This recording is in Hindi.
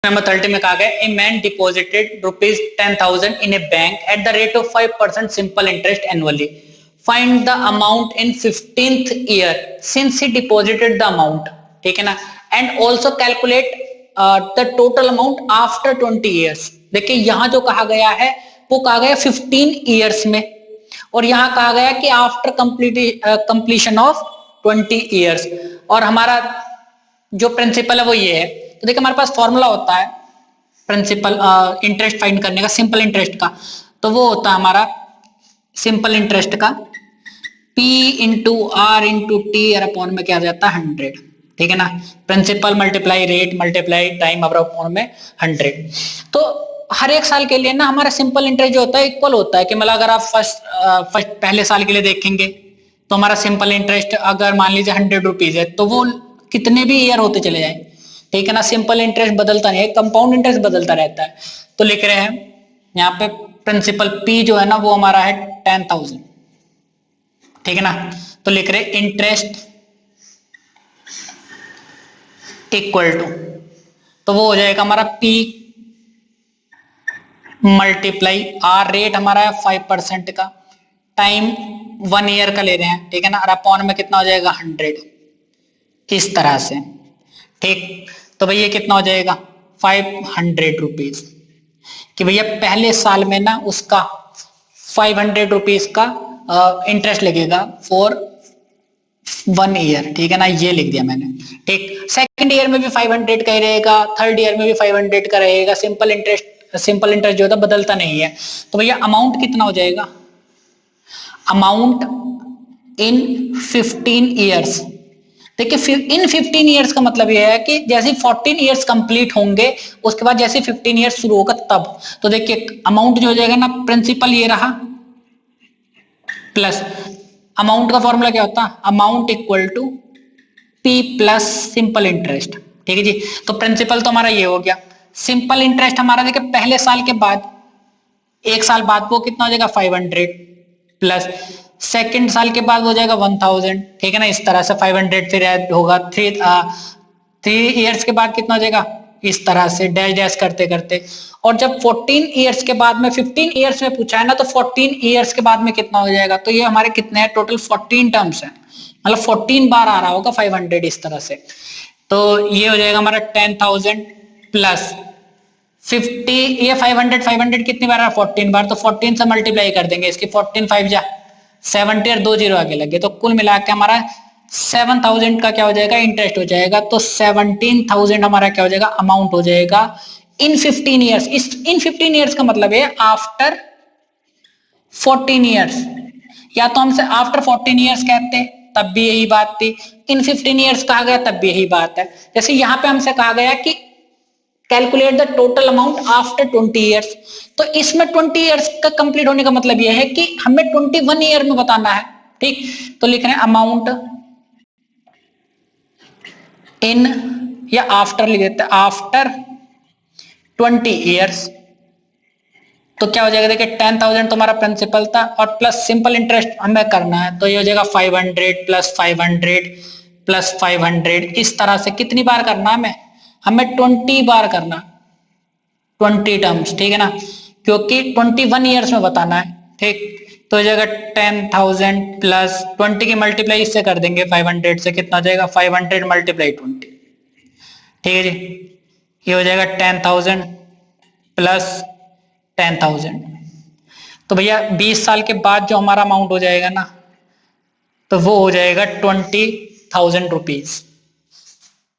नंबर 30 में कहा गया a man deposited ₹10,000 in A bank at the rate of 5% simple interest annually. Find the amount in 15th year since he deposited the amount. ठीक है ना. And also calculate the total amount after 20 years. देखिए यहां जो कहा गया है वो कहा गया 15 ईयर्स में, और यहां कहा गया कि आफ्टर कंप्लीशन ऑफ 20 ईयर्स. और हमारा जो प्रिंसिपल है वो ये है. तो देखिए हमारे पास फॉर्मूला होता है प्रिंसिपल इंटरेस्ट फाइंड करने का, सिंपल इंटरेस्ट का. तो वो होता है हमारा सिंपल इंटरेस्ट का P into R into T upon में क्या आ जाता है 100. ठीक है ना. Principal multiply rate multiply time upon में 100. तो हर एक साल के लिए ना हमारा सिंपल इंटरेस्ट जो होता है इक्वल होता है कि मतलब अगर आप फर्स्ट पहले साल के लिए देखेंगे तो हमारा सिंपल इंटरेस्ट अगर मान लीजिए 100 रुपीज है तो वो कितने भी ईयर होते चले जाए. ठीक है ना. सिंपल इंटरेस्ट बदलता नहीं है, कंपाउंड इंटरेस्ट बदलता रहता है. तो लिख रहे हैं यहाँ पे प्रिंसिपल P जो है ना वो हमारा है 10,000. ठीक है ना. तो लिख रहे इंटरेस्ट इक्वल टू, तो वो हो जाएगा हमारा P मल्टीप्लाई आर, रेट हमारा है 5% का, टाइम 1 ईयर का ले रहे हैं. ठीक है ना. और अपॉन में कितना हो जाएगा 100. इस तरह से. ठीक. तो भैया कितना हो जाएगा 500 रुपीज कि भैया पहले साल में ना उसका 500 रुपीज का इंटरेस्ट लगेगा फॉर 1 ईयर. ठीक है ना. ये लिख दिया मैंने. ठीक. सेकंड ईयर में भी 500 का ही रहेगा, थर्ड ईयर में भी 500 का रहेगा. सिंपल इंटरेस्ट जो होता है बदलता नहीं है. तो भैया अमाउंट कितना हो जाएगा, अमाउंट इन 15 ईयर्स. देखिए फिर इन 15 ईयर्स का मतलब यह है कि जैसे 14 ईयर्स कंप्लीट होंगे उसके बाद जैसे 15 ईयर्स शुरू होगा तब. तो देखिए अमाउंट जो हो जाएगा ना, प्रिंसिपल ये रहा प्लस अमाउंट का फॉर्मूला क्या होता है, amount equal to P plus simple interest. ठीक है जी. तो प्रिंसिपल तो हमारा ये हो गया. सिंपल इंटरेस्ट हमारा देखिए पहले साल के बाद, एक साल बाद वो कितना हो जाएगा 500 प्लस सेकंड साल के बाद हो जाएगा 1000. ठीक है ना. इस तरह से 500 फिर ऐड होगा 3 ईयर्स के बाद कितना हो जाएगा, इस तरह से डैश डैश करते करते. और जब 14 ईयर्स के बाद में 15 ईयर्स में पूछा है ना तो 14 ईयर्स के बाद में कितना हो जाएगा. तो ये हमारे कितने हैं टोटल 14 टर्म्स हैं, मतलब 14 बार आ रहा होगा 500 इस तरह से. तो ये हो जाएगा हमारा 10,000 प्लस 50. ये 500 कितनी बार है 14 बार. तो 14 से मल्टीप्लाई कर देंगे इसकी, 14 5 जा 70 और 2 जीरो आगे लगे. तो कुल मिला के हमारा 7,000 का क्या हो जाएगा, इंटरेस्ट हो जाएगा. तो 17,000 हमारा क्या हो जाएगा, अमाउंट हो जाएगा इन 15 ईयर्स. इन 15 ईयर्स का मतलब है आफ्टर 14 ईयर्स, या तो हमसे आफ्टर 14 ईयर्स कहते तब भी यही बात थी, इन 15 ईयर्स कहा गया तब भी यही बात है. जैसे यहां पे हमसे कहा गया कि calculate the total amount after 20 years, तो इसमें 20 ईयर्स का कंप्लीट होने का मतलब यह है कि हमें 21 ईयर में बताना है. ठीक. तो लिख रहे हैं अमाउंट इन, या आफ्टर लिख देते हैं, आफ्टर 20 ईयर्स. तो क्या हो जाएगा, देखिए 10,000 तुम्हारा प्रिंसिपल था और प्लस सिंपल इंटरेस्ट हमें करना है. तो ये हो जाएगा 500 प्लस 500 प्लस 500. इस तरह से कितनी बार करना है हमें 20 बार करना, 20 टर्म्स. ठीक है ना. क्योंकि 21 ईयर्स में बताना है. ठीक. तो हो जाएगा 10,000 प्लस 20 की मल्टीप्लाई इससे कर देंगे 500 से, कितना हो जाएगा 500 मल्टीप्लाई 20. ठीक है जी. ये हो जाएगा 10,000 प्लस 10,000. तो भैया 20 साल के बाद जो हमारा अमाउंट हो जाएगा ना तो वो हो जाएगा 20,000 रुपीज.